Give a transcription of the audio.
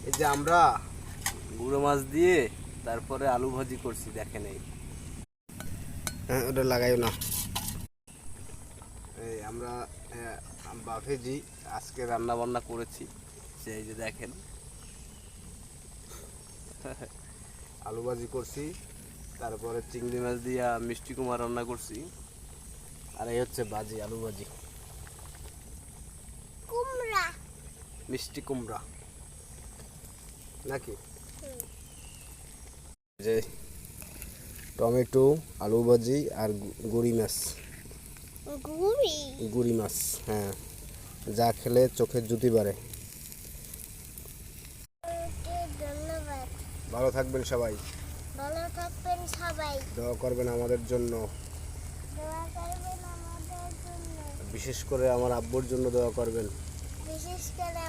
এই যে আমরা গুঁড়ো মাছ দিয়ে তারপরে আলু ভাজি করছি, দেখেন এই। হ্যাঁ, ওটা লাগাইও না। এই আমরা বাফেজি আজকে রান্না বান্না করেছি, সেই যে দেখেন আলু ভাজি করছি, তারপরে চিংড়ি মাছ দিয়া মিষ্টি কুমড়া রান্না করছি, আর এই হচ্ছে ভাজি, আলু ভাজি, কুমড়া, মিষ্টি কুমড়া নাকি। যে টমেটো, আলু ভাজি আর গুড়ি মাছ। গুড়ি, গুড়ি মাছ, হ্যাঁ, যা খেলে চোখের জ্যোতি বাড়ে। ধন্যবাদ। ভালো থাকবেন সবাই, ভালো থাকবেন সবাই, দোয়া করবেন আমাদের জন্য, দোয়া করবেন আমাদের জন্য, বিশেষ করে আমার আব্বুর জন্য দোয়া করবেন। বিশেষ করে